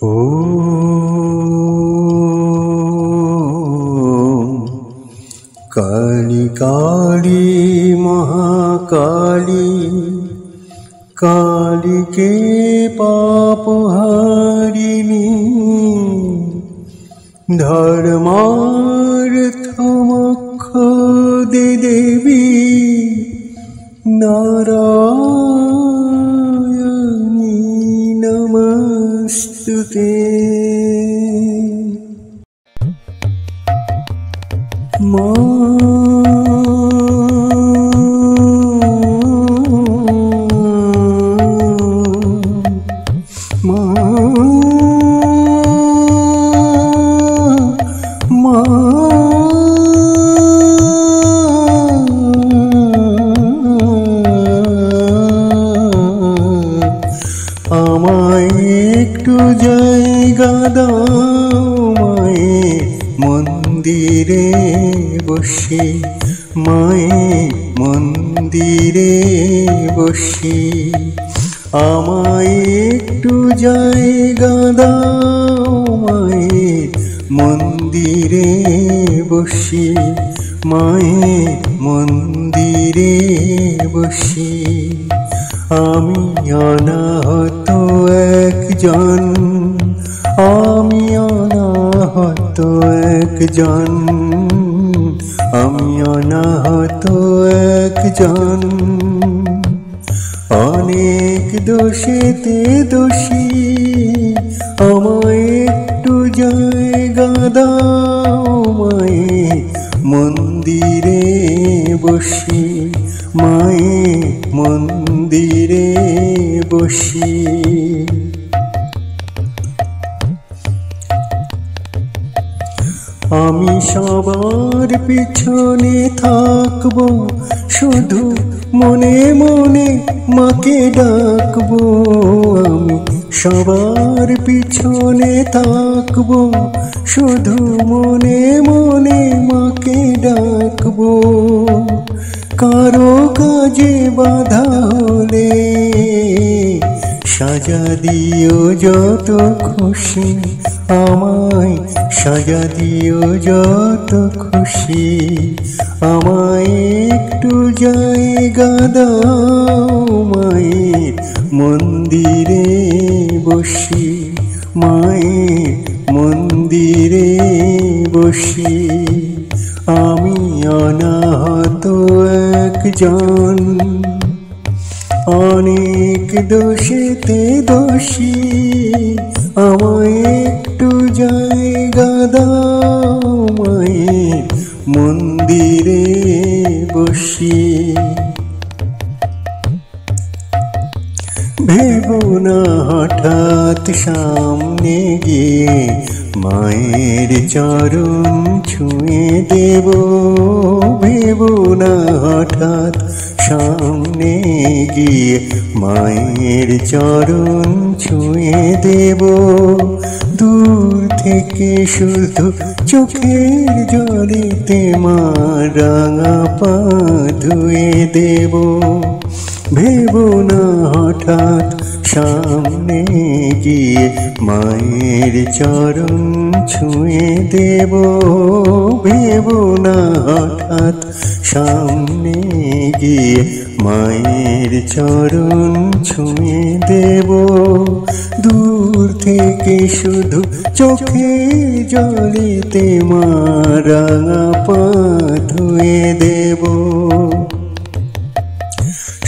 ॐ काली काली महाकाली काली के पापहारिणी धर्मार्थ दे देवी नारायणी नमस्तुते। আমায় একটু জায়গা দাও মায়ে মন্দিরে বসি, মায়ে মন্দিরে বসি। আমায় একটু জায়গা দাও মায়ে মন্দিরে বসি, মায়ে মন্দিরে বসি। আমি অনাহত একজন, আমি অনাহত একজন, আমি অনাহত একজন। অনেক দোষেতে দোষী, আমায় একটু জায়গা দাও মায়ে মন্দিরে বসি, মায়ে মন্দিরে বসি। আমি সবার পিছনে থাকবো, শুধু মনে মনে মাকে ডাকবো। আমি সবার পিছনে থাকবো, শুধু মনে মনে মাকে ডাকবো। কারো কাজে বাধা হলে সাজা দিও যত খুশি, আমায় সাজা দিও যত খুশি। আমায় একটু জায়গা দাও মায়ের মন্দিরে বসি, মায়ের মন্দিরে বসি। আমি অনাহত একজন, অনেক দোষেতে দোষী। আমায় একটু জায়গা দাও মায়ের মন্দিরে বসি। ভেবো না হঠাৎ সামনে গিয়ে মায়ের চরণ ছুঁয়ে দেব। ভেবো না হঠাৎ সামনে গিয়ে মায়ের চরণ ছুঁয়ে দেব। দূর থেকে শুধু চোখের জলেতে মা রাঙা পা ধুয়ে দেব। ভেবো না হঠাৎ সামনে গিয়ে মায়ের চরণ ছুঁয়ে দেব। ভেবো না হঠাৎ সামনে গিয়ে মায়ের চরণ ছুঁয়ে দেব। দূর থেকে শুধু চোখের জলেতে মা রাঙা পা ধুয়ে দেব।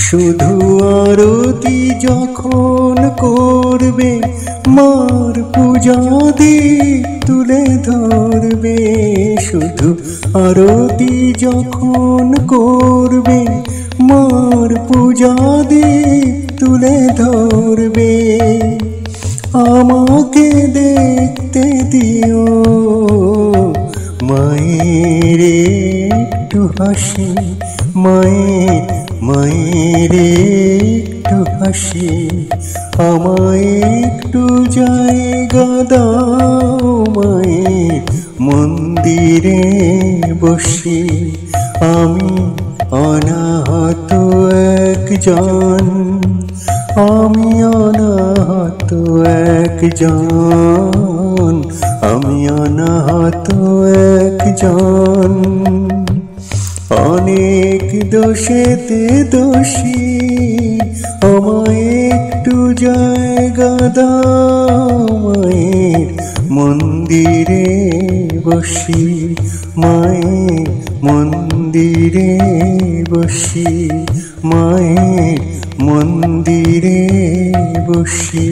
শুধু আরতি যখন করবে মার পূজা দীপ তুলে ধরবে। শুধু আরতি যখন করবে মার পূজা দীপ তুলে ধরবে। আমাকে দেখতে দিও মায়ের একটু হাসি, মায়ের মায়ের একটু হাসি। আমায় একটু জায়গা দাও মায়ের মন্দিরে বসি। আমি অনাহত একজন, আমি অনাহত একজন, আমি অনাহত একজন, অনেক দোষেতে দোষী, আমায় একটু জায়গা দাও, মায়ের মন্দিরে বসি, মায়ের মন্দিরে বসি, মায়ের মন্দিরে বসি।